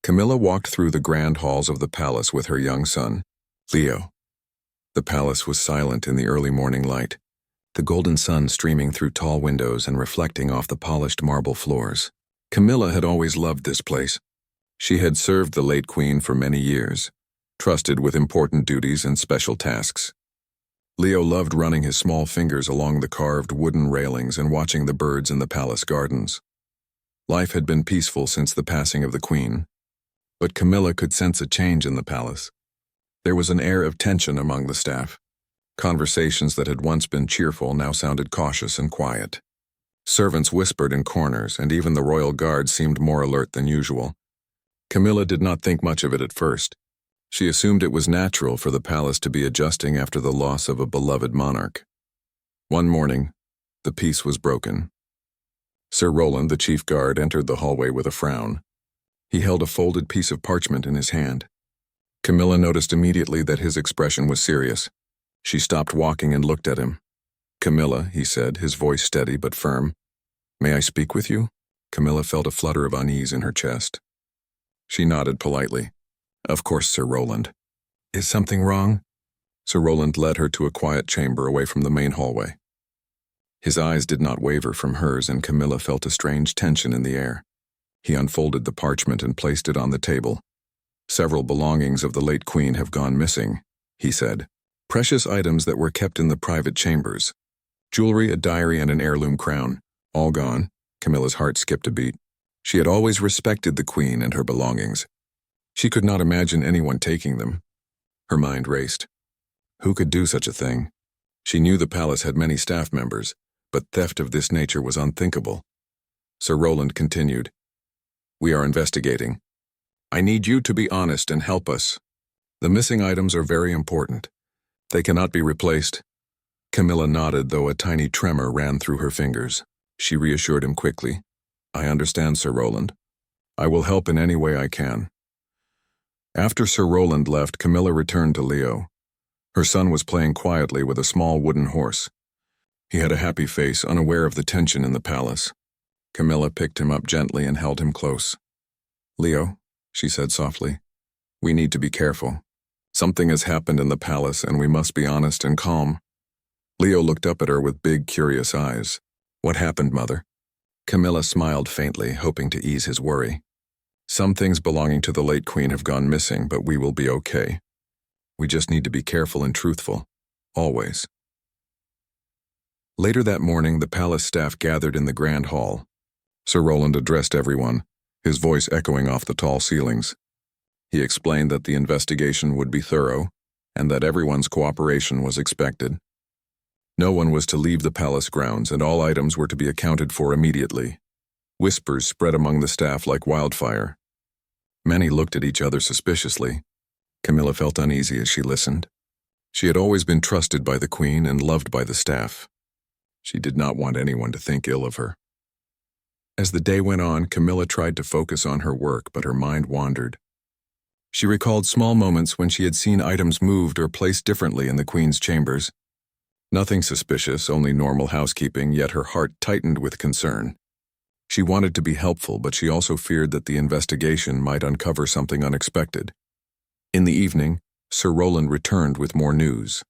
Camilla walked through the grand halls of the palace with her young son, Leo. The palace was silent in the early morning light, the golden sun streaming through tall windows and reflecting off the polished marble floors. Camilla had always loved this place. She had served the late queen for many years, trusted with important duties and special tasks. Leo loved running his small fingers along the carved wooden railings and watching the birds in the palace gardens. Life had been peaceful since the passing of the queen, but Camilla could sense a change in the palace. There was an air of tension among the staff. Conversations that had once been cheerful now sounded cautious and quiet. Servants whispered in corners, and even the royal guard seemed more alert than usual. Camilla did not think much of it at first. She assumed it was natural for the palace to be adjusting after the loss of a beloved monarch. One morning, the peace was broken. Sir Roland, the chief guard, entered the hallway with a frown. He held a folded piece of parchment in his hand. Camilla noticed immediately that his expression was serious. She stopped walking and looked at him. "Camilla," he said, his voice steady but firm. "May I speak with you?" Camilla felt a flutter of unease in her chest. She nodded politely. "Of course, Sir Roland." "Is something wrong?" Sir Roland led her to a quiet chamber away from the main hallway. His eyes did not waver from hers, and Camilla felt a strange tension in the air. He unfolded the parchment and placed it on the table. "Several belongings of the late queen have gone missing," he said. "Precious items that were kept in the private chambers. Jewelry, a diary, and an heirloom crown. All gone." Camilla's heart skipped a beat. She had always respected the queen and her belongings. She could not imagine anyone taking them. Her mind raced. Who could do such a thing? She knew the palace had many staff members, but theft of this nature was unthinkable. Sir Roland continued, "We are investigating. I need you to be honest and help us. The missing items are very important. They cannot be replaced." Camilla nodded, though a tiny tremor ran through her fingers. She reassured him quickly. "I understand, Sir Roland. I will help in any way I can." After Sir Roland left, Camilla returned to Leo. Her son was playing quietly with a small wooden horse. He had a happy face, unaware of the tension in the palace. Camilla picked him up gently and held him close. "Leo," she said softly, "we need to be careful. Something has happened in the palace, and we must be honest and calm." Leo looked up at her with big, curious eyes. "What happened, Mother?" Camilla smiled faintly, hoping to ease his worry. "Some things belonging to the late queen have gone missing, but we will be okay. We just need to be careful and truthful. Always." Later that morning, the palace staff gathered in the grand hall. Sir Roland addressed everyone, his voice echoing off the tall ceilings. He explained that the investigation would be thorough, and that everyone's cooperation was expected. No one was to leave the palace grounds, and all items were to be accounted for immediately. Whispers spread among the staff like wildfire. Many looked at each other suspiciously. Camilla felt uneasy as she listened. She had always been trusted by the queen and loved by the staff. She did not want anyone to think ill of her. As the day went on, Camilla tried to focus on her work, but her mind wandered. She recalled small moments when she had seen items moved or placed differently in the queen's chambers. Nothing suspicious, only normal housekeeping, yet her heart tightened with concern. She wanted to be helpful, but she also feared that the investigation might uncover something unexpected. In the evening, Sir Roland returned with more news.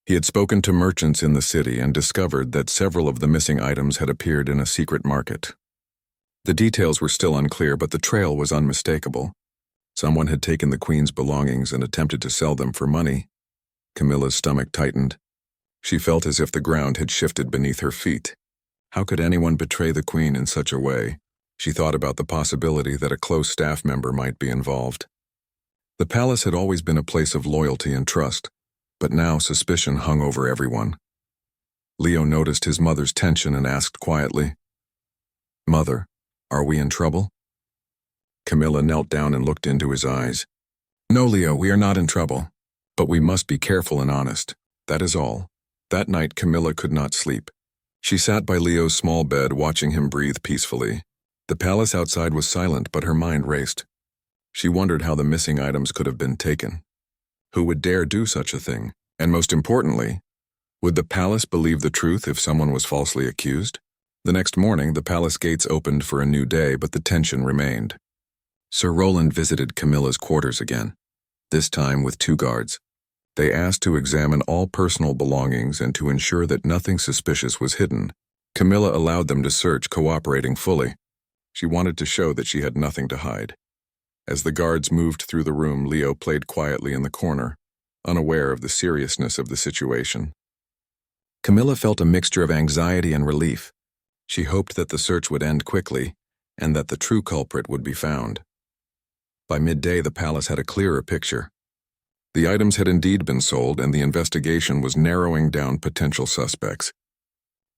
He had spoken to merchants in the city and discovered that several of the missing items had appeared in a secret market. The details were still unclear, but the trail was unmistakable. Someone had taken the queen's belongings and attempted to sell them for money. Camilla's stomach tightened. She felt as if the ground had shifted beneath her feet. How could anyone betray the queen in such a way? She thought about the possibility that a close staff member might be involved. The palace had always been a place of loyalty and trust, but now suspicion hung over everyone. Leo noticed his mother's tension and asked quietly, "Mother, are we in trouble?" Camilla knelt down and looked into his eyes. "No, Leo, we are not in trouble, but we must be careful and honest. That is all." That night, Camilla could not sleep. She sat by Leo's small bed, watching him breathe peacefully. The palace outside was silent, but her mind raced. She wondered how the missing items could have been taken. Who would dare do such a thing? And most importantly, would the palace believe the truth if someone was falsely accused? The next morning, the palace gates opened for a new day, but the tension remained. Sir Roland visited Camilla's quarters again, this time with 2 guards. They asked to examine all personal belongings and to ensure that nothing suspicious was hidden. Camilla allowed them to search, cooperating fully. She wanted to show that she had nothing to hide. As the guards moved through the room, Leo played quietly in the corner, unaware of the seriousness of the situation. Camilla felt a mixture of anxiety and relief. She hoped that the search would end quickly and that the true culprit would be found. By midday, the palace had a clearer picture. The items had indeed been sold, and the investigation was narrowing down potential suspects.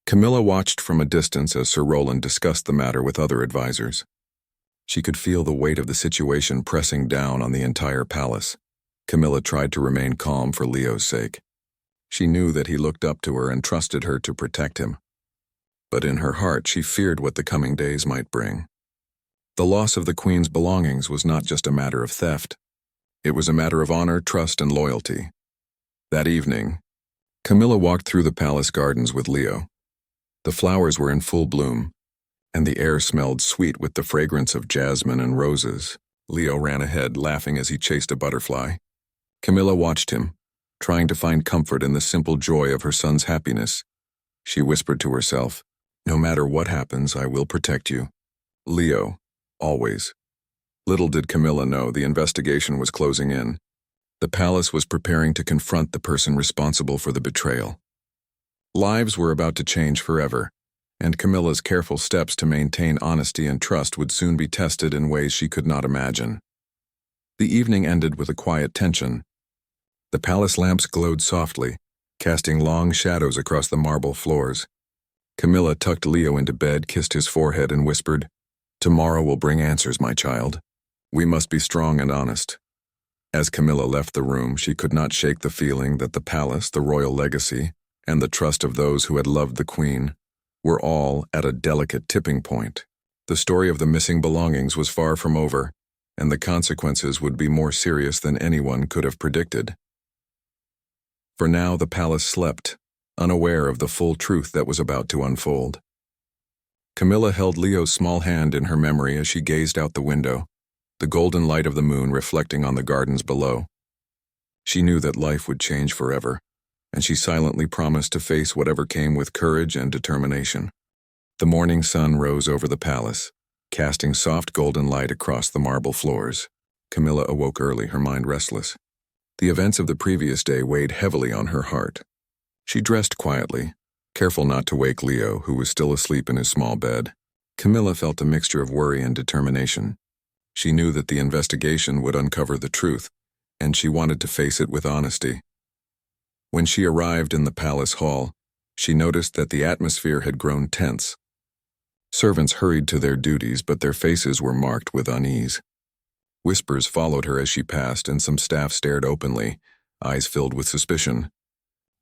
Camilla watched from a distance as Sir Roland discussed the matter with other advisors. She could feel the weight of the situation pressing down on the entire palace. Camilla tried to remain calm for Leo's sake. She knew that he looked up to her and trusted her to protect him. But in her heart, she feared what the coming days might bring. The loss of the Queen's belongings was not just a matter of theft. It was a matter of honor, trust, and loyalty. That evening, Camilla walked through the palace gardens with Leo. The flowers were in full bloom, and the air smelled sweet with the fragrance of jasmine and roses. Leo ran ahead, laughing as he chased a butterfly. Camilla watched him, trying to find comfort in the simple joy of her son's happiness. She whispered to herself, "No matter what happens, I will protect you. Leo, always." Little did Camilla know the investigation was closing in. The palace was preparing to confront the person responsible for the betrayal. Lives were about to change forever, and Camilla's careful steps to maintain honesty and trust would soon be tested in ways she could not imagine. The evening ended with a quiet tension. The palace lamps glowed softly, casting long shadows across the marble floors. Camilla tucked Leo into bed, kissed his forehead, and whispered, "Tomorrow will bring answers, my child. We must be strong and honest." As Camilla left the room, she could not shake the feeling that the palace, the royal legacy, and the trust of those who had loved the Queen were all at a delicate tipping point. The story of the missing belongings was far from over, and the consequences would be more serious than anyone could have predicted. For now, the palace slept, unaware of the full truth that was about to unfold. Camilla held Leo's small hand in her memory as she gazed out the window, the golden light of the moon reflecting on the gardens below. She knew that life would change forever, and she silently promised to face whatever came with courage and determination. The morning sun rose over the palace, casting soft golden light across the marble floors. Camilla awoke early, her mind restless. The events of the previous day weighed heavily on her heart. She dressed quietly, careful not to wake Leo, who was still asleep in his small bed. Camilla felt a mixture of worry and determination. She knew that the investigation would uncover the truth, and she wanted to face it with honesty. When she arrived in the palace hall, she noticed that the atmosphere had grown tense. Servants hurried to their duties, but their faces were marked with unease. Whispers followed her as she passed, and some staff stared openly, eyes filled with suspicion.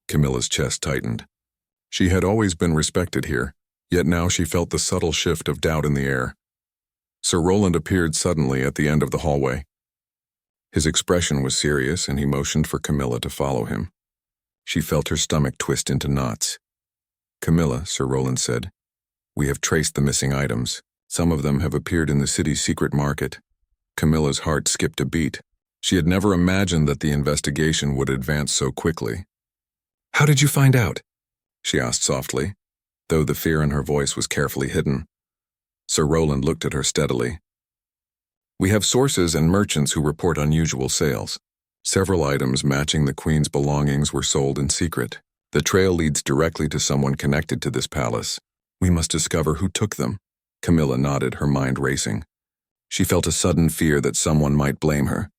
Camilla's chest tightened. She had always been respected here, yet now she felt the subtle shift of doubt in the air. Sir Roland appeared suddenly at the end of the hallway. His expression was serious, and he motioned for Camilla to follow him. She felt her stomach twist into knots. "Camilla," Sir Roland said, "we have traced the missing items. Some of them have appeared in the city's secret market." Camilla's heart skipped a beat. She had never imagined that the investigation would advance so quickly. "How did you find out?" she asked softly, though the fear in her voice was carefully hidden. Sir Roland looked at her steadily. "We have sources and merchants who report unusual sales. Several items matching the Queen's belongings were sold in secret. The trail leads directly to someone connected to this palace. We must discover who took them." Camilla nodded, her mind racing. She felt a sudden fear that someone might blame her.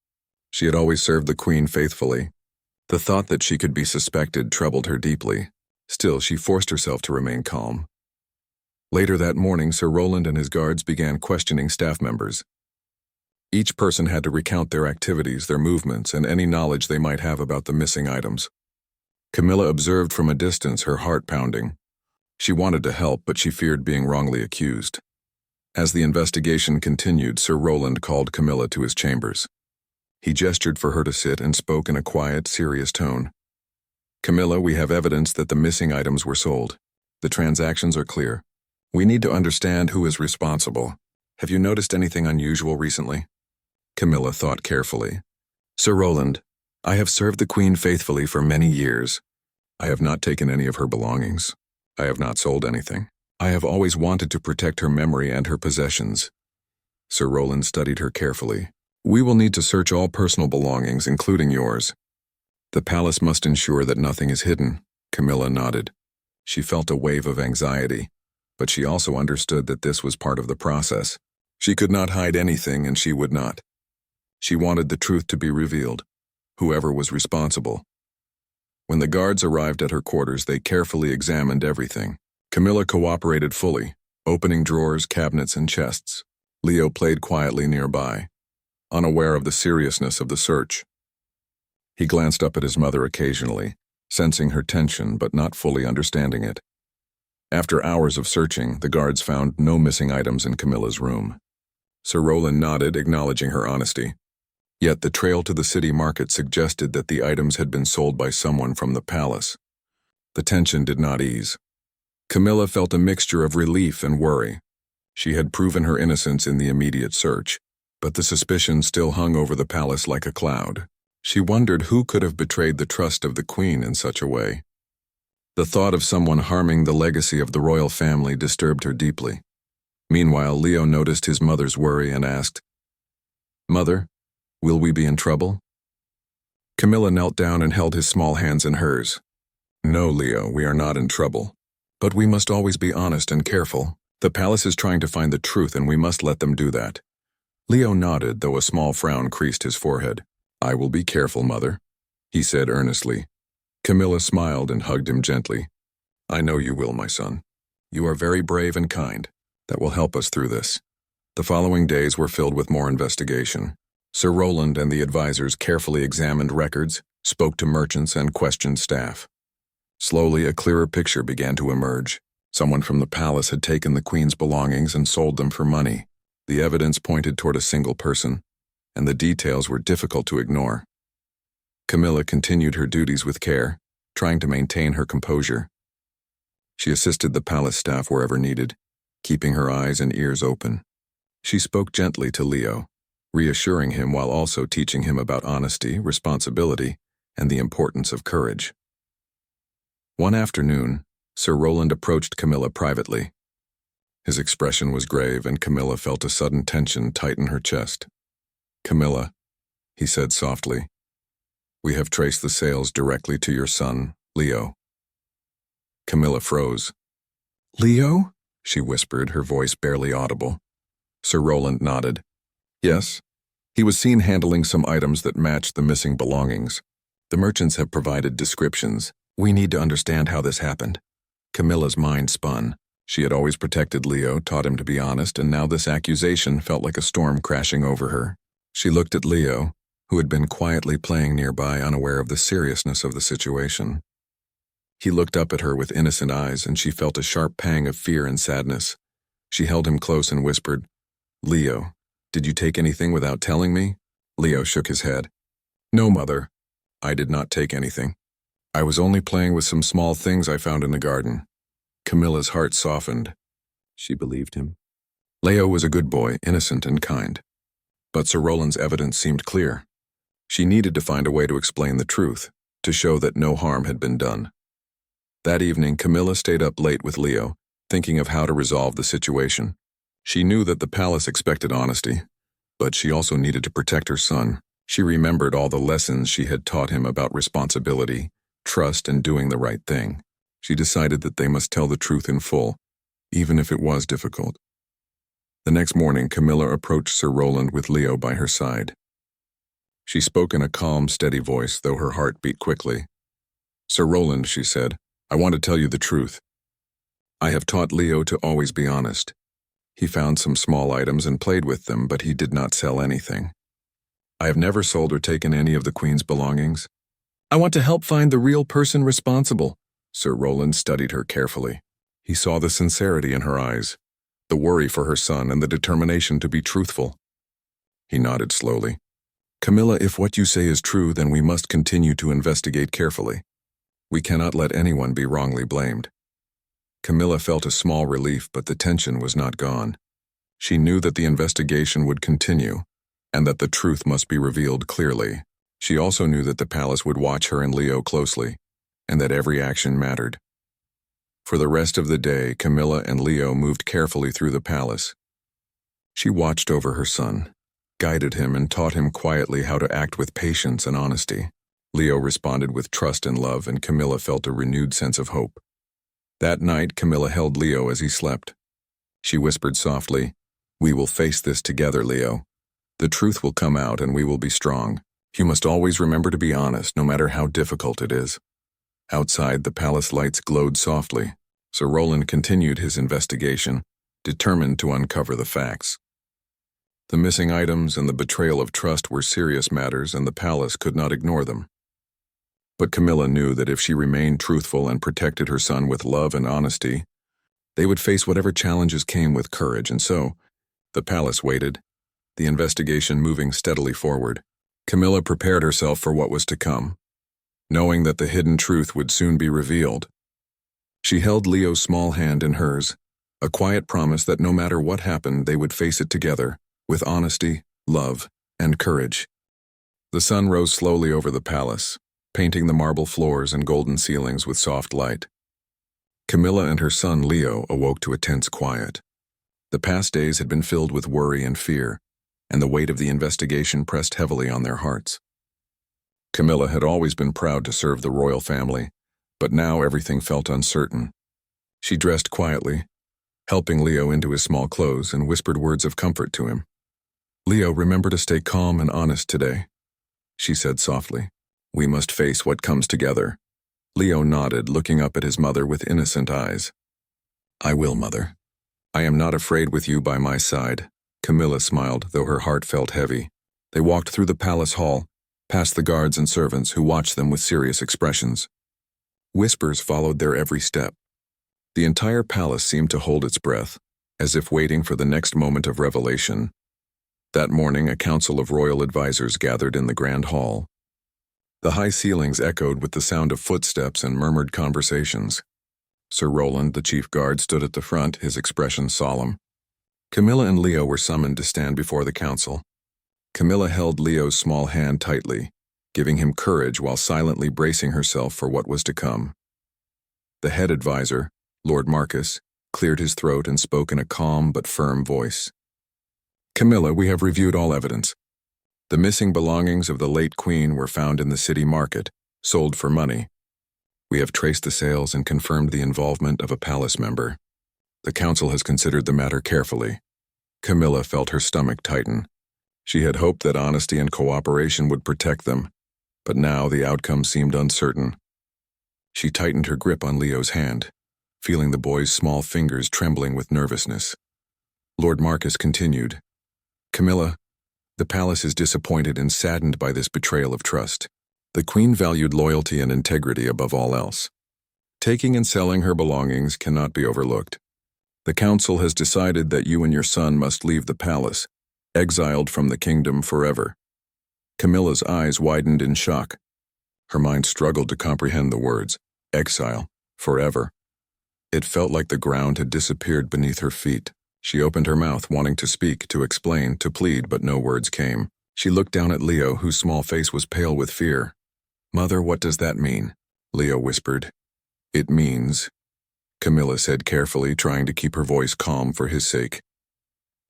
She had always served the Queen faithfully. The thought that she could be suspected troubled her deeply. Still, she forced herself to remain calm. Later that morning, Sir Roland and his guards began questioning staff members. Each person had to recount their activities, their movements, and any knowledge they might have about the missing items. Camilla observed from a distance, her heart pounding. She wanted to help, but she feared being wrongly accused. As the investigation continued, Sir Roland called Camilla to his chambers. He gestured for her to sit and spoke in a quiet, serious tone. "Camilla, we have evidence that the missing items were sold. The transactions are clear. We need to understand who is responsible. Have you noticed anything unusual recently?" Camilla thought carefully. Sir Roland, I have served the Queen faithfully for many years. I have not taken any of her belongings. I have not sold anything. I have always wanted to protect her memory and her possessions. Sir Roland studied her carefully. We will need to search all personal belongings, including yours. The palace must ensure that nothing is hidden. Camilla nodded. She felt a wave of anxiety, but she also understood that this was part of the process. She could not hide anything, and she would not. She wanted the truth to be revealed, whoever was responsible. When the guards arrived at her quarters, they carefully examined everything. Camilla cooperated fully, opening drawers, cabinets, and chests. Leo played quietly nearby, unaware of the seriousness of the search. He glanced up at his mother occasionally, sensing her tension but not fully understanding it. After hours of searching, the guards found no missing items in Camilla's room. Sir Roland nodded, acknowledging her honesty. Yet the trail to the city market suggested that the items had been sold by someone from the palace. The tension did not ease. Camilla felt a mixture of relief and worry. She had proven her innocence in the immediate search, but the suspicion still hung over the palace like a cloud. She wondered who could have betrayed the trust of the Queen in such a way. The thought of someone harming the legacy of the royal family disturbed her deeply. Meanwhile, Leo noticed his mother's worry and asked, "Mother, will we be in trouble?" Camilla knelt down and held his small hands in hers. "No, Leo, we are not in trouble. But we must always be honest and careful. The palace is trying to find the truth, and we must let them do that." Leo nodded, though a small frown creased his forehead. "I will be careful, Mother," he said earnestly. Camilla smiled and hugged him gently. "I know you will, my son. You are very brave and kind. That will help us through this." The following days were filled with more investigation. Sir Roland and the advisors carefully examined records, spoke to merchants, and questioned staff. Slowly, a clearer picture began to emerge. Someone from the palace had taken the Queen's belongings and sold them for money. The evidence pointed toward a single person, and the details were difficult to ignore. Camilla continued her duties with care, trying to maintain her composure. She assisted the palace staff wherever needed, keeping her eyes and ears open. She spoke gently to Leo, reassuring him while also teaching him about honesty, responsibility, and the importance of courage. One afternoon, Sir Roland approached Camilla privately. His expression was grave, and Camilla felt a sudden tension tighten her chest. "Camilla," he said softly, "we have traced the sales directly to your son, Leo." Camilla froze. "Leo?" she whispered, her voice barely audible. Sir Roland nodded. "Yes. He was seen handling some items that matched the missing belongings. The merchants have provided descriptions. We need to understand how this happened." Camilla's mind spun. She had always protected Leo, taught him to be honest, and now this accusation felt like a storm crashing over her. She looked at Leo, who had been quietly playing nearby, unaware of the seriousness of the situation. He looked up at her with innocent eyes, and she felt a sharp pang of fear and sadness. She held him close and whispered, "Leo, did you take anything without telling me?" Leo shook his head. "No, Mother. I did not take anything. I was only playing with some small things I found in the garden." Camilla's heart softened. She believed him. Leo was a good boy, innocent and kind. But Sir Roland's evidence seemed clear. She needed to find a way to explain the truth, to show that no harm had been done. That evening, Camilla stayed up late with Leo, thinking of how to resolve the situation. She knew that the palace expected honesty, but she also needed to protect her son. She remembered all the lessons she had taught him about responsibility, trust, and doing the right thing. She decided that they must tell the truth in full, even if it was difficult. The next morning, Camilla approached Sir Roland with Leo by her side. She spoke in a calm, steady voice, though her heart beat quickly. "Sir Roland," she said, "I want to tell you the truth. I have taught Leo to always be honest. He found some small items and played with them, but he did not sell anything. I have never sold or taken any of the Queen's belongings. I want to help find the real person responsible." Sir Roland studied her carefully. He saw the sincerity in her eyes, the worry for her son, and the determination to be truthful. He nodded slowly. "Camilla, if what you say is true, then we must continue to investigate carefully. We cannot let anyone be wrongly blamed." Camilla felt a small relief, but the tension was not gone. She knew that the investigation would continue, and that the truth must be revealed clearly. She also knew that the palace would watch her and Leo closely, and that every action mattered. For the rest of the day, Camilla and Leo moved carefully through the palace. She watched over her son, guided him, and taught him quietly how to act with patience and honesty. Leo responded with trust and love, and Camilla felt a renewed sense of hope. That night, Camilla held Leo as he slept. She whispered softly, "We will face this together, Leo. The truth will come out and we will be strong. You must always remember to be honest, no matter how difficult it is." Outside, the palace lights glowed softly. Sir Roland continued his investigation, determined to uncover the facts. The missing items and the betrayal of trust were serious matters, and the palace could not ignore them. But Camilla knew that if she remained truthful and protected her son with love and honesty, they would face whatever challenges came with courage, and so the palace waited, the investigation moving steadily forward. Camilla prepared herself for what was to come, knowing that the hidden truth would soon be revealed. She held Leo's small hand in hers, a quiet promise that no matter what happened, they would face it together, with honesty, love, and courage. The sun rose slowly over the palace, painting the marble floors and golden ceilings with soft light. Camilla and her son Leo awoke to a tense quiet. The past days had been filled with worry and fear, and the weight of the investigation pressed heavily on their hearts. Camilla had always been proud to serve the royal family, but now everything felt uncertain. She dressed quietly, helping Leo into his small clothes, and whispered words of comfort to him. "Leo, remember to stay calm and honest today," she said softly. "We must face what comes together." Leo nodded, looking up at his mother with innocent eyes. "I will, Mother. I am not afraid with you by my side." Camilla smiled, though her heart felt heavy. They walked through the palace hall, past the guards and servants who watched them with serious expressions. Whispers followed their every step. The entire palace seemed to hold its breath, as if waiting for the next moment of revelation. That morning, a council of royal advisors gathered in the grand hall. The high ceilings echoed with the sound of footsteps and murmured conversations. Sir Roland, the chief guard, stood at the front, his expression solemn. Camilla and Leo were summoned to stand before the council. Camilla held Leo's small hand tightly, giving him courage while silently bracing herself for what was to come. The head advisor, Lord Marcus, cleared his throat and spoke in a calm but firm voice. "Camilla, we have reviewed all evidence. The missing belongings of the late queen were found in the city market, sold for money. We have traced the sales and confirmed the involvement of a palace member. The council has considered the matter carefully." Camilla felt her stomach tighten. She had hoped that honesty and cooperation would protect them, but now the outcome seemed uncertain. She tightened her grip on Leo's hand, feeling the boy's small fingers trembling with nervousness. Lord Marcus continued, "Camilla, the palace is disappointed and saddened by this betrayal of trust. The queen valued loyalty and integrity above all else. Taking and selling her belongings cannot be overlooked. The council has decided that you and your son must leave the palace, exiled from the kingdom forever." Camilla's eyes widened in shock. Her mind struggled to comprehend the words, exile, forever. It felt like the ground had disappeared beneath her feet. She opened her mouth, wanting to speak, to explain, to plead, but no words came. She looked down at Leo, whose small face was pale with fear. "Mother, what does that mean?" Leo whispered. "It means," Camilla said carefully, trying to keep her voice calm for his sake,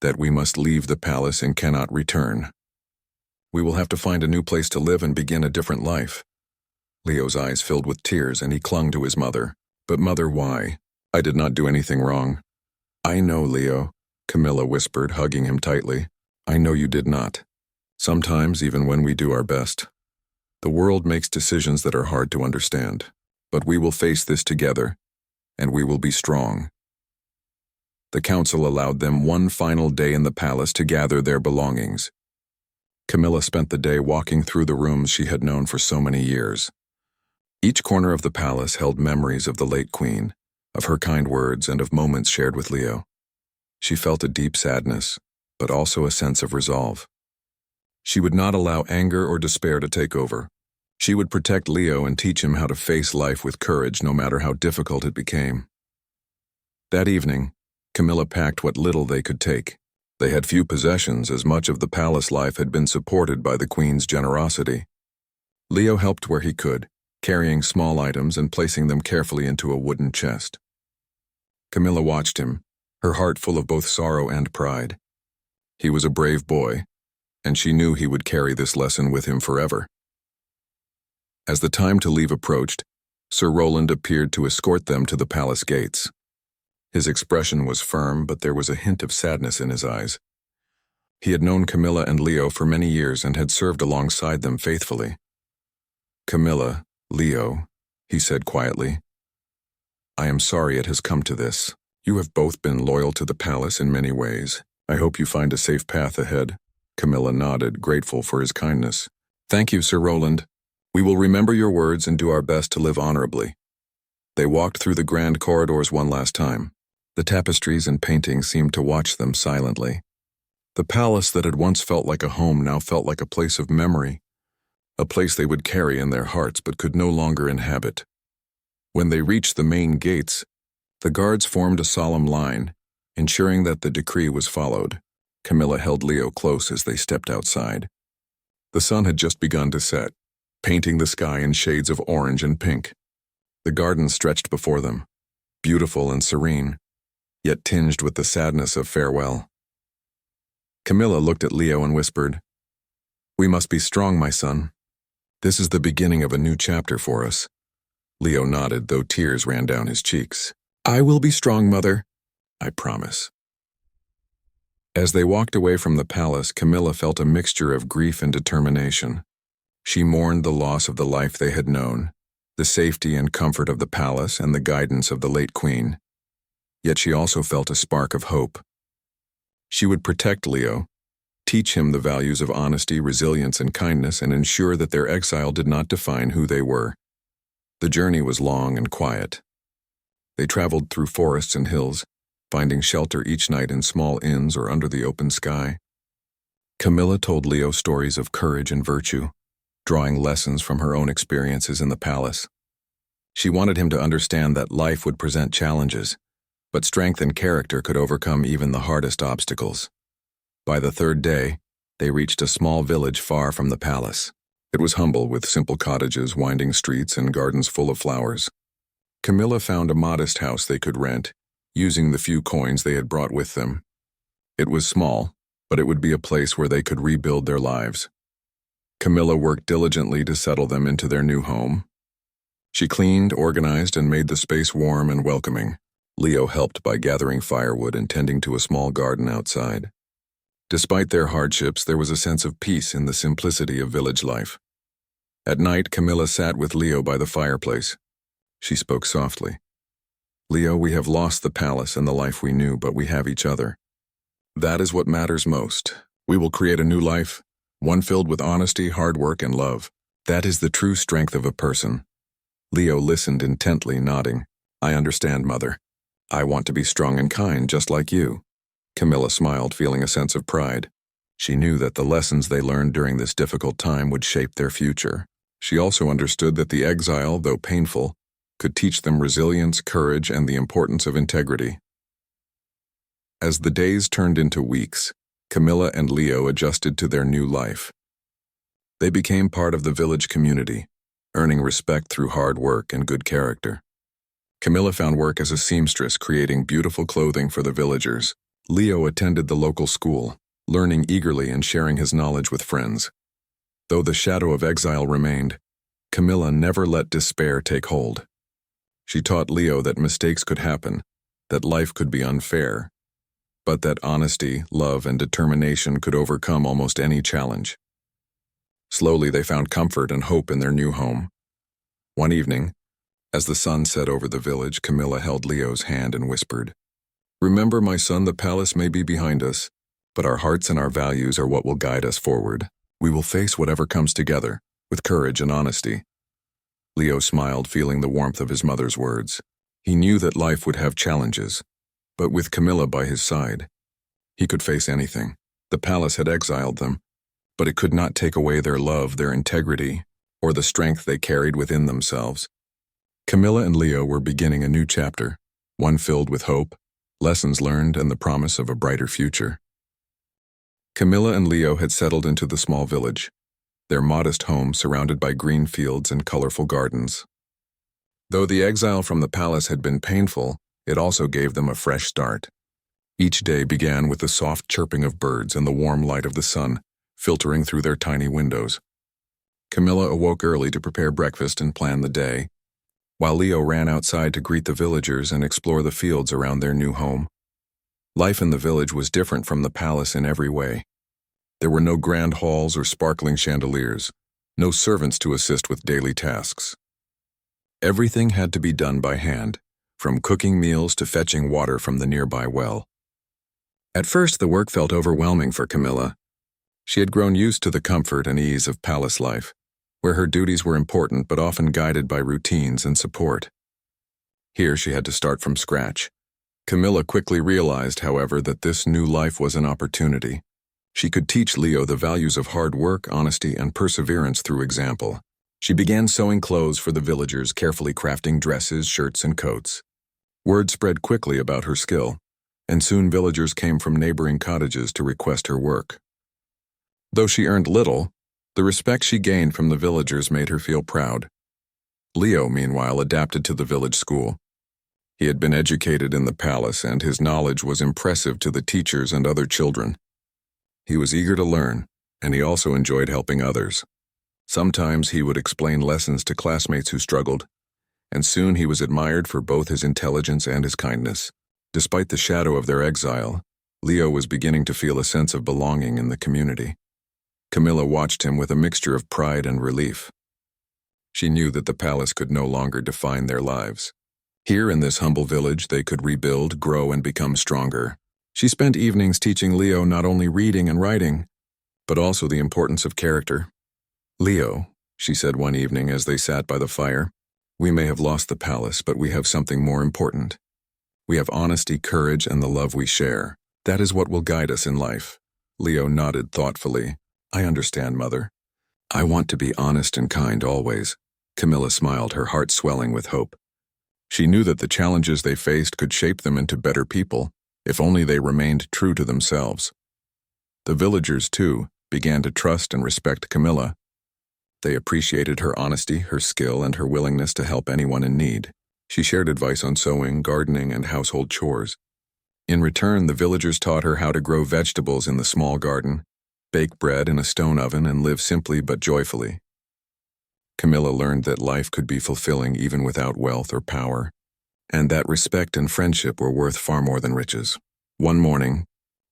"that we must leave the palace and cannot return. We will have to find a new place to live and begin a different life." Leo's eyes filled with tears, and he clung to his mother. "But Mother, why? I did not do anything wrong." "I know, Leo," Camilla whispered, hugging him tightly. "I know you did not. Sometimes, even when we do our best, the world makes decisions that are hard to understand. But we will face this together, and we will be strong." The council allowed them one final day in the palace to gather their belongings. Camilla spent the day walking through the rooms she had known for so many years. Each corner of the palace held memories of the late queen, of her kind words, and of moments shared with Leo. She felt a deep sadness, but also a sense of resolve. She would not allow anger or despair to take over. She would protect Leo and teach him how to face life with courage, no matter how difficult it became. That evening, Camilla packed what little they could take. They had few possessions, as much of the palace life had been supported by the queen's generosity. Leo helped where he could, carrying small items and placing them carefully into a wooden chest. Camilla watched him, her heart full of both sorrow and pride. He was a brave boy, and she knew he would carry this lesson with him forever. As the time to leave approached, Sir Roland appeared to escort them to the palace gates. His expression was firm, but there was a hint of sadness in his eyes. He had known Camilla and Leo for many years and had served alongside them faithfully. "Camilla, Leo," he said quietly, "I am sorry it has come to this. You have both been loyal to the palace in many ways. I hope you find a safe path ahead." Camilla nodded, grateful for his kindness. "Thank you, Sir Roland. We will remember your words and do our best to live honorably." They walked through the grand corridors one last time. The tapestries and paintings seemed to watch them silently. The palace that had once felt like a home now felt like a place of memory, a place they would carry in their hearts but could no longer inhabit. When they reached the main gates, the guards formed a solemn line, ensuring that the decree was followed. Camilla held Leo close as they stepped outside. The sun had just begun to set, painting the sky in shades of orange and pink. The garden stretched before them, beautiful and serene, yet tinged with the sadness of farewell. Camilla looked at Leo and whispered, "We must be strong, my son. This is the beginning of a new chapter for us." Leo nodded, though tears ran down his cheeks. "I will be strong, mother. I promise." As they walked away from the palace, Camilla felt a mixture of grief and determination. She mourned the loss of the life they had known, the safety and comfort of the palace and the guidance of the late queen. Yet she also felt a spark of hope. She would protect Leo, teach him the values of honesty, resilience, and kindness, and ensure that their exile did not define who they were. The journey was long and quiet. They traveled through forests and hills, finding shelter each night in small inns or under the open sky. Camilla told Leo stories of courage and virtue, drawing lessons from her own experiences in the palace. She wanted him to understand that life would present challenges, but strength and character could overcome even the hardest obstacles. By the third day, they reached a small village far from the palace. It was humble, with simple cottages, winding streets, and gardens full of flowers. Camilla found a modest house they could rent, using the few coins they had brought with them. It was small, but it would be a place where they could rebuild their lives. Camilla worked diligently to settle them into their new home. She cleaned, organized, and made the space warm and welcoming. Leo helped by gathering firewood and tending to a small garden outside. Despite their hardships, there was a sense of peace in the simplicity of village life. At night, Camilla sat with Leo by the fireplace. She spoke softly. "Leo, we have lost the palace and the life we knew, but we have each other. That is what matters most. We will create a new life, one filled with honesty, hard work, and love. That is the true strength of a person." Leo listened intently, nodding. "I understand, Mother. I want to be strong and kind, just like you." Camilla smiled, feeling a sense of pride. She knew that the lessons they learned during this difficult time would shape their future. She also understood that the exile, though painful, could teach them resilience, courage, and the importance of integrity. As the days turned into weeks, Camilla and Leo adjusted to their new life. They became part of the village community, earning respect through hard work and good character. Camilla found work as a seamstress, creating beautiful clothing for the villagers. Leo attended the local school, learning eagerly and sharing his knowledge with friends. Though the shadow of exile remained, Camilla never let despair take hold. She taught Leo that mistakes could happen, that life could be unfair, but that honesty, love, and determination could overcome almost any challenge. Slowly, they found comfort and hope in their new home. One evening, as the sun set over the village, Camilla held Leo's hand and whispered, "Remember, my son, the palace may be behind us, but our hearts and our values are what will guide us forward. We will face whatever comes together, with courage and honesty." Leo smiled, feeling the warmth of his mother's words. He knew that life would have challenges, but with Camilla by his side, he could face anything. The palace had exiled them, but it could not take away their love, their integrity, or the strength they carried within themselves. Camilla and Leo were beginning a new chapter, one filled with hope, lessons learned, and the promise of a brighter future. Camilla and Leo had settled into the small village, their modest home surrounded by green fields and colorful gardens. Though the exile from the palace had been painful, it also gave them a fresh start. Each day began with the soft chirping of birds and the warm light of the sun filtering through their tiny windows. Camilla awoke early to prepare breakfast and plan the day, while Leo ran outside to greet the villagers and explore the fields around their new home. Life in the village was different from the palace in every way. There were no grand halls or sparkling chandeliers, no servants to assist with daily tasks. Everything had to be done by hand, from cooking meals to fetching water from the nearby well. At first, the work felt overwhelming for Camilla. She had grown used to the comfort and ease of palace life, where her duties were important but often guided by routines and support. Here she had to start from scratch. Camilla quickly realized, however, that this new life was an opportunity. She could teach Leo the values of hard work, honesty, and perseverance through example. She began sewing clothes for the villagers, carefully crafting dresses, shirts, and coats. Word spread quickly about her skill, and soon villagers came from neighboring cottages to request her work. Though she earned little, the respect she gained from the villagers made her feel proud. Leo, meanwhile, adapted to the village school. He had been educated in the palace, and his knowledge was impressive to the teachers and other children. He was eager to learn, and he also enjoyed helping others. Sometimes he would explain lessons to classmates who struggled, and soon he was admired for both his intelligence and his kindness. Despite the shadow of their exile, Leo was beginning to feel a sense of belonging in the community. Camilla watched him with a mixture of pride and relief. She knew that the palace could no longer define their lives. Here in this humble village, they could rebuild, grow, and become stronger. She spent evenings teaching Leo not only reading and writing, but also the importance of character. "Leo," she said one evening as they sat by the fire, "we may have lost the palace, but we have something more important. We have honesty, courage, and the love we share. That is what will guide us in life." Leo nodded thoughtfully. "I understand, Mother. I want to be honest and kind always." Camilla smiled, her heart swelling with hope. She knew that the challenges they faced could shape them into better people, if only they remained true to themselves. The villagers, too, began to trust and respect Camilla. They appreciated her honesty, her skill, and her willingness to help anyone in need. She shared advice on sewing, gardening, and household chores. In return, the villagers taught her how to grow vegetables in the small garden, bake bread in a stone oven, and live simply but joyfully. Camilla learned that life could be fulfilling even without wealth or power, and that respect and friendship were worth far more than riches. One morning,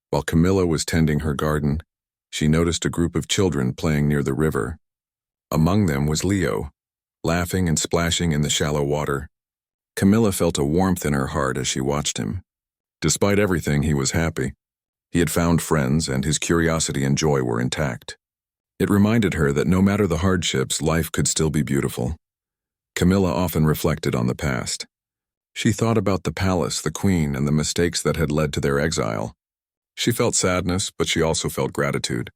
while Camilla was tending her garden, she noticed a group of children playing near the river. Among them was Leo, laughing and splashing in the shallow water. Camilla felt a warmth in her heart as she watched him. Despite everything, he was happy. He had found friends, and his curiosity and joy were intact. It reminded her that no matter the hardships, life could still be beautiful. Camilla often reflected on the past. She thought about the palace, the queen, and the mistakes that had led to their exile. She felt sadness, but she also felt gratitude.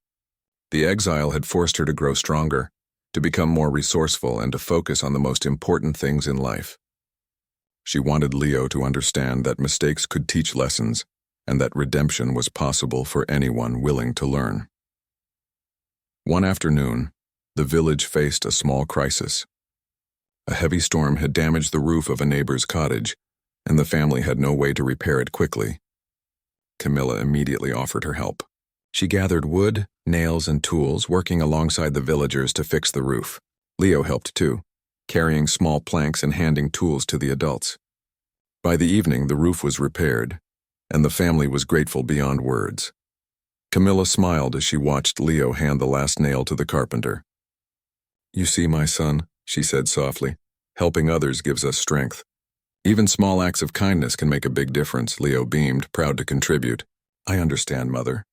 The exile had forced her to grow stronger, to become more resourceful, and to focus on the most important things in life. She wanted Leo to understand that mistakes could teach lessons, and that redemption was possible for anyone willing to learn. One afternoon, the village faced a small crisis. A heavy storm had damaged the roof of a neighbor's cottage, and the family had no way to repair it quickly. Camilla immediately offered her help. She gathered wood, nails, and tools, working alongside the villagers to fix the roof. Leo helped too, carrying small planks and handing tools to the adults. By the evening, the roof was repaired, and the family was grateful beyond words. Camilla smiled as she watched Leo hand the last nail to the carpenter. "You see, my son," she said softly, "helping others gives us strength. Even small acts of kindness can make a big difference." Leo beamed, proud to contribute. "I understand, Mother.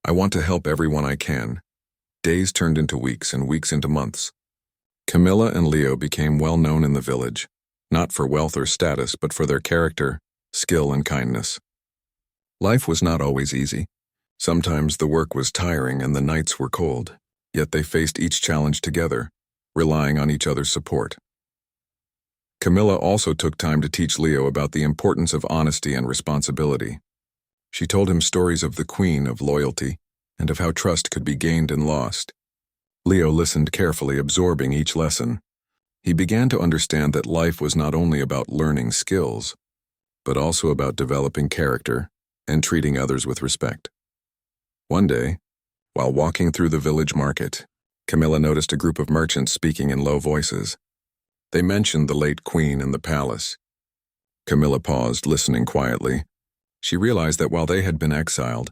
I want to help everyone I can." Days turned into weeks and weeks into months. Camilla and Leo became well known in the village, not for wealth or status, but for their character, skill, and kindness. Life was not always easy. Sometimes the work was tiring and the nights were cold, yet they faced each challenge together, relying on each other's support. Camilla also took time to teach Leo about the importance of honesty and responsibility. She told him stories of the queen, of loyalty, and of how trust could be gained and lost. Leo listened carefully, absorbing each lesson. He began to understand that life was not only about learning skills, but also about developing character and treating others with respect. One day, while walking through the village market, Camilla noticed a group of merchants speaking in low voices. They mentioned the late queen and the palace. Camilla paused, listening quietly. She realized that while they had been exiled,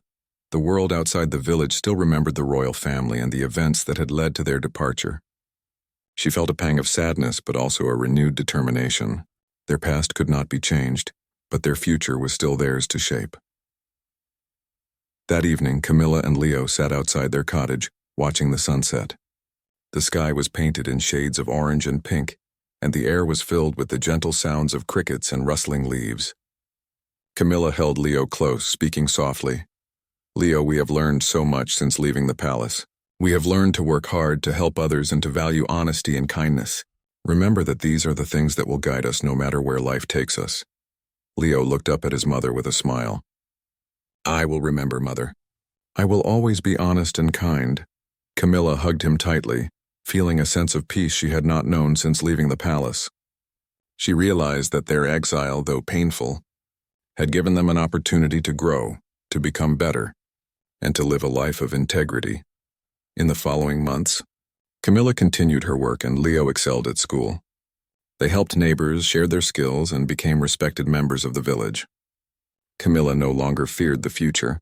the world outside the village still remembered the royal family and the events that had led to their departure. She felt a pang of sadness, but also a renewed determination. Their past could not be changed, but their future was still theirs to shape. That evening, Camilla and Leo sat outside their cottage, watching the sunset. The sky was painted in shades of orange and pink, and the air was filled with the gentle sounds of crickets and rustling leaves. Camilla held Leo close, speaking softly. "Leo, we have learned so much since leaving the palace. We have learned to work hard, to help others, and to value honesty and kindness. Remember that these are the things that will guide us no matter where life takes us." Leo looked up at his mother with a smile. "I will remember, Mother. I will always be honest and kind." Camilla hugged him tightly, feeling a sense of peace she had not known since leaving the palace. She realized that their exile, though painful, had given them an opportunity to grow, to become better, and to live a life of integrity. In the following months, Camilla continued her work and Leo excelled at school. They helped neighbors, shared their skills, and became respected members of the village. Camilla no longer feared the future.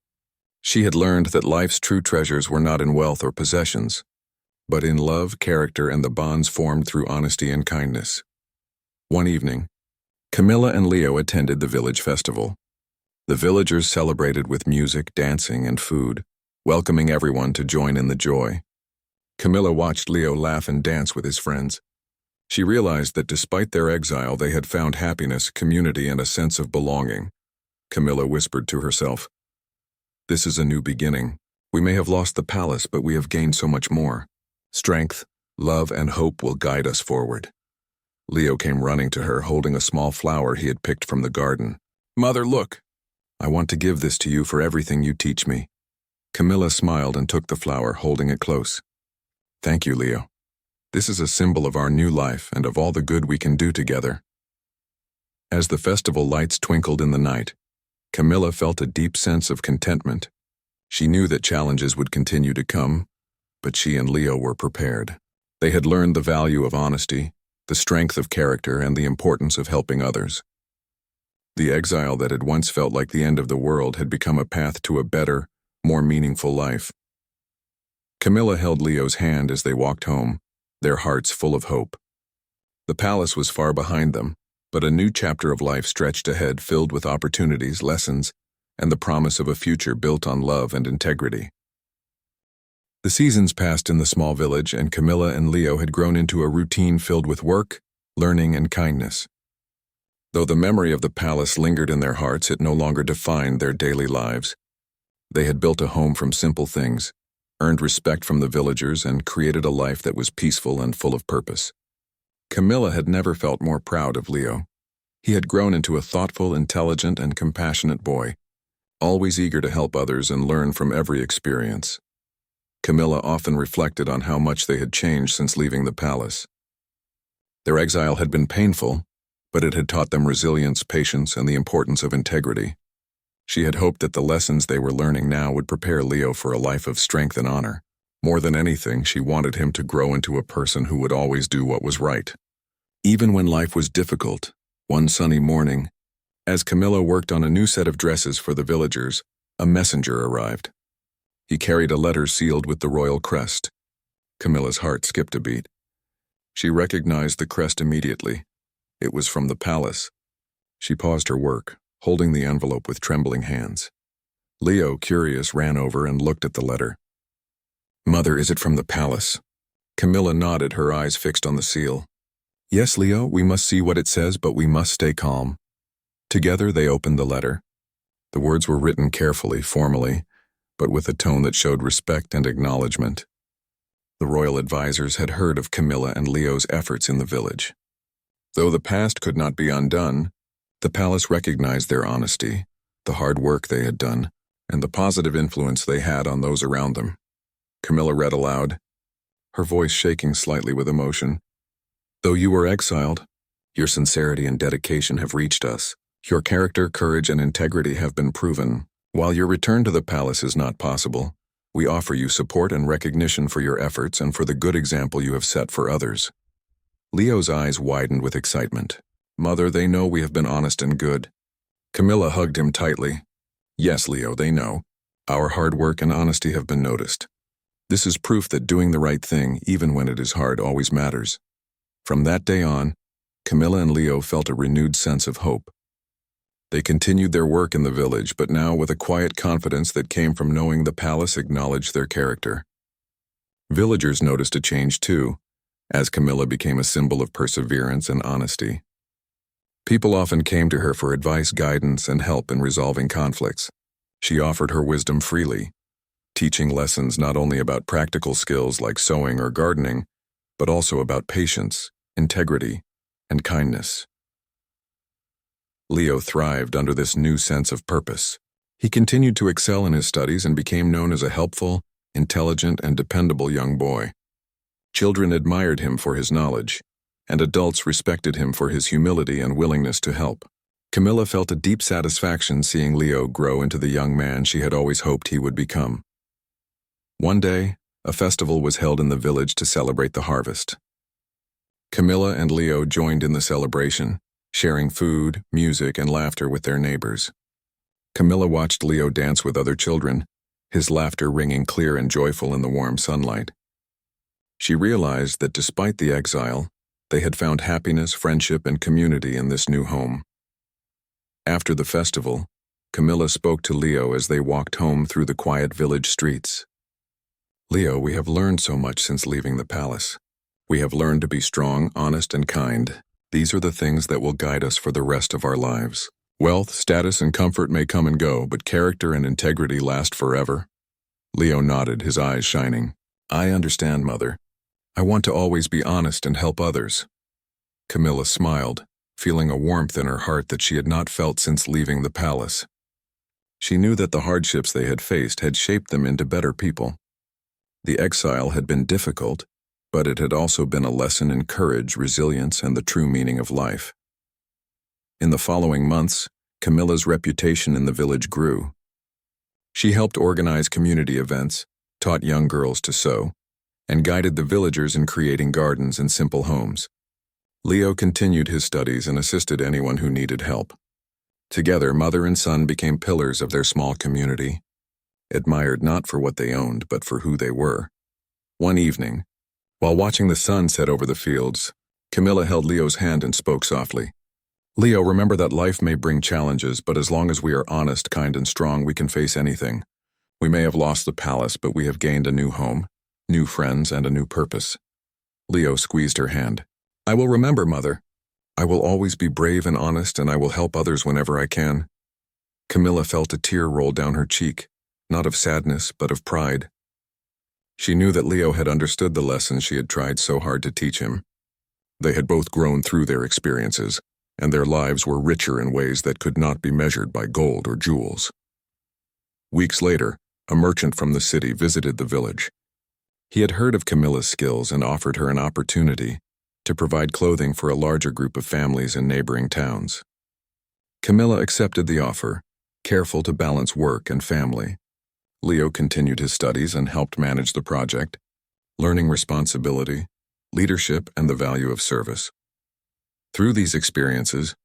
She had learned that life's true treasures were not in wealth or possessions, but in love, character, and the bonds formed through honesty and kindness. One evening, Camilla and Leo attended the village festival. The villagers celebrated with music, dancing, and food, welcoming everyone to join in the joy. Camilla watched Leo laugh and dance with his friends. She realized that despite their exile, they had found happiness, community, and a sense of belonging. Camilla whispered to herself, "This is a new beginning. We may have lost the palace, but we have gained so much more. Strength, love, and hope will guide us forward." Leo came running to her, holding a small flower he had picked from the garden. "Mother, look! I want to give this to you for everything you teach me." Camilla smiled and took the flower, holding it close. "Thank you, Leo. This is a symbol of our new life and of all the good we can do together." As the festival lights twinkled in the night, Camilla felt a deep sense of contentment. She knew that challenges would continue to come, but she and Leo were prepared. They had learned the value of honesty, the strength of character, and the importance of helping others. The exile that had once felt like the end of the world had become a path to a better, more meaningful life. Camilla held Leo's hand as they walked home, their hearts full of hope. The palace was far behind them, but a new chapter of life stretched ahead, filled with opportunities, lessons, and the promise of a future built on love and integrity. The seasons passed in the small village, and Camilla and Leo had grown into a routine filled with work, learning, and kindness. Though the memory of the palace lingered in their hearts, it no longer defined their daily lives. They had built a home from simple things, earned respect from the villagers, and created a life that was peaceful and full of purpose. Camilla had never felt more proud of Leo. He had grown into a thoughtful, intelligent, and compassionate boy, always eager to help others and learn from every experience. Camilla often reflected on how much they had changed since leaving the palace. Their exile had been painful, but it had taught them resilience, patience, and the importance of integrity. She had hoped that the lessons they were learning now would prepare Leo for a life of strength and honor. More than anything, she wanted him to grow into a person who would always do what was right. Even when life was difficult, one sunny morning, as Camilla worked on a new set of dresses for the villagers, a messenger arrived. He carried a letter sealed with the royal crest. Camilla's heart skipped a beat. She recognized the crest immediately. It was from the palace. She paused her work, holding the envelope with trembling hands. Leo, curious, ran over and looked at the letter. "Mother, is it from the palace?" Camilla nodded, her eyes fixed on the seal. "Yes, Leo, we must see what it says, but we must stay calm." Together they opened the letter. The words were written carefully, formally, but with a tone that showed respect and acknowledgement. The royal advisors had heard of Camilla and Leo's efforts in the village. Though the past could not be undone, the palace recognized their honesty, the hard work they had done, and the positive influence they had on those around them. Camilla read aloud, her voice shaking slightly with emotion. Though you were exiled, your sincerity and dedication have reached us. Your character, courage, and integrity have been proven. While your return to the palace is not possible, we offer you support and recognition for your efforts and for the good example you have set for others. Leo's eyes widened with excitement. Mother, they know we have been honest and good. Camilla hugged him tightly. Yes, Leo, they know. Our hard work and honesty have been noticed. This is proof that doing the right thing, even when it is hard, always matters. From that day on, Camilla and Leo felt a renewed sense of hope. They continued their work in the village, but now with a quiet confidence that came from knowing the palace acknowledged their character. Villagers noticed a change too, as Camilla became a symbol of perseverance and honesty. People often came to her for advice, guidance, and help in resolving conflicts. She offered her wisdom freely, teaching lessons not only about practical skills like sewing or gardening, but also about patience, integrity, and kindness. Leo thrived under this new sense of purpose. He continued to excel in his studies and became known as a helpful, intelligent, and dependable young boy. Children admired him for his knowledge, and adults respected him for his humility and willingness to help. Camilla felt a deep satisfaction seeing Leo grow into the young man she had always hoped he would become. One day, a festival was held in the village to celebrate the harvest. Camilla and Leo joined in the celebration, sharing food, music, and laughter with their neighbors. Camilla watched Leo dance with other children, his laughter ringing clear and joyful in the warm sunlight. She realized that despite the exile, they had found happiness, friendship, and community in this new home. After the festival, Camilla spoke to Leo as they walked home through the quiet village streets. Leo, we have learned so much since leaving the palace. We have learned to be strong, honest, and kind. These are the things that will guide us for the rest of our lives. Wealth, status, and comfort may come and go, but character and integrity last forever. Leo nodded, his eyes shining. I understand, Mother. I want to always be honest and help others. Camilla smiled, feeling a warmth in her heart that she had not felt since leaving the palace. She knew that the hardships they had faced had shaped them into better people. The exile had been difficult, but it had also been a lesson in courage, resilience, and the true meaning of life. In the following months, Camilla's reputation in the village grew. She helped organize community events, taught young girls to sew, and guided the villagers in creating gardens and simple homes. Leo continued his studies and assisted anyone who needed help. Together, mother and son became pillars of their small community, admired not for what they owned, but for who they were. One evening, while watching the sun set over the fields, Camilla held Leo's hand and spoke softly. Leo, remember that life may bring challenges, but as long as we are honest, kind, and strong, we can face anything. We may have lost the palace, but we have gained a new home, new friends, and a new purpose. Leo squeezed her hand. I will remember, Mother. I will always be brave and honest, and I will help others whenever I can. Camilla felt a tear roll down her cheek, not of sadness, but of pride. She knew that Leo had understood the lessons she had tried so hard to teach him. They had both grown through their experiences, and their lives were richer in ways that could not be measured by gold or jewels. Weeks later, a merchant from the city visited the village. He had heard of Camilla's skills and offered her an opportunity to provide clothing for a larger group of families in neighboring towns. Camilla accepted the offer, careful to balance work and family. Leo continued his studies and helped manage the project, learning responsibility, leadership, and the value of service. Through these experiences,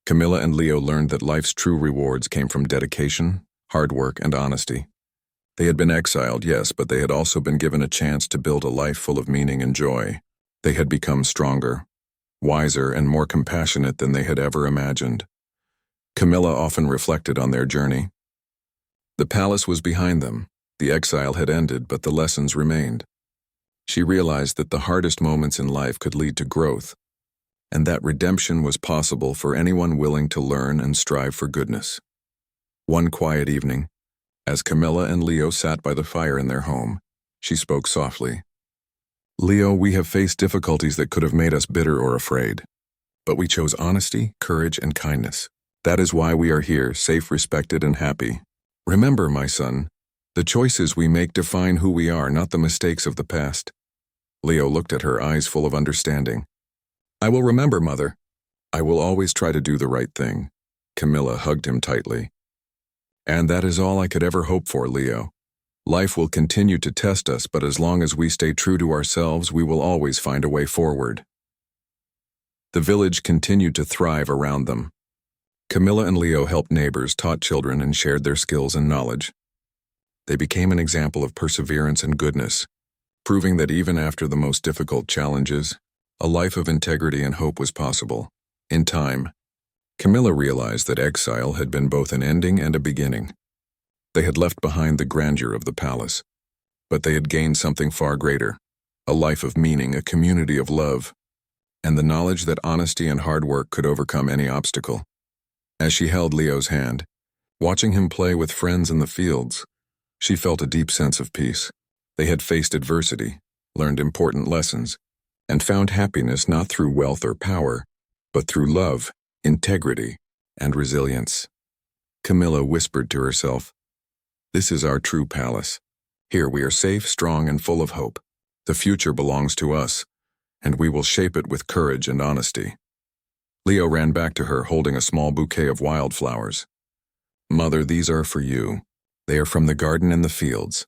Camilla and Leo learned that life's true rewards came from dedication, hard work, and honesty. They had been exiled, yes, but they had also been given a chance to build a life full of meaning and joy. They had become stronger, wiser, and more compassionate than they had ever imagined. Camilla often reflected on their journey. The palace was behind them, the exile had ended, but the lessons remained. She realized that the hardest moments in life could lead to growth, and that redemption was possible for anyone willing to learn and strive for goodness. One quiet evening, as Camilla and Leo sat by the fire in their home, she spoke softly. Leo, we have faced difficulties that could have made us bitter or afraid, but we chose honesty, courage, and kindness. That is why we are here, safe, respected, and happy. Remember, my son, the choices we make define who we are, not the mistakes of the past. Leo looked at her, eyes full of understanding. I will remember, Mother. I will always try to do the right thing. Camilla hugged him tightly. And that is all I could ever hope for, Leo. Life will continue to test us, but as long as we stay true to ourselves, we will always find a way forward. The village continued to thrive around them. Camilla and Leo helped neighbors, taught children, and shared their skills and knowledge. They became an example of perseverance and goodness, proving that even after the most difficult challenges, a life of integrity and hope was possible. In time, Camilla realized that exile had been both an ending and a beginning. They had left behind the grandeur of the palace, but they had gained something far greater, a life of meaning, a community of love, and the knowledge that honesty and hard work could overcome any obstacle. As she held Leo's hand, watching him play with friends in the fields, she felt a deep sense of peace. They had faced adversity, learned important lessons, and found happiness not through wealth or power, but through love, integrity, and resilience. Camilla whispered to herself, "This is our true palace. Here we are safe, strong, and full of hope. The future belongs to us, and we will shape it with courage and honesty." Leo ran back to her, holding a small bouquet of wildflowers. "Mother, these are for you. They are from the garden and the fields."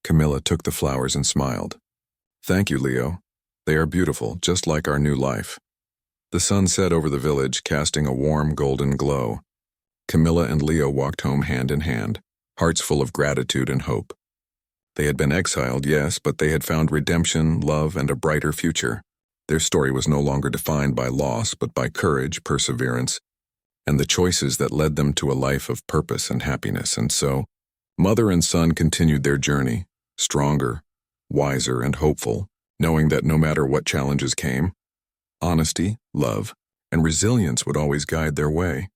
Camilla took the flowers and smiled. "Thank you, Leo. They are beautiful, just like our new life." The sun set over the village, casting a warm golden glow. Camilla and Leo walked home hand in hand, hearts full of gratitude and hope. They had been exiled, yes, but they had found redemption, love, and a brighter future. Their story was no longer defined by loss, but by courage, perseverance, and the choices that led them to a life of purpose and happiness. And so, mother and son continued their journey, stronger, wiser, and hopeful, knowing that no matter what challenges came, honesty, love, and resilience would always guide their way.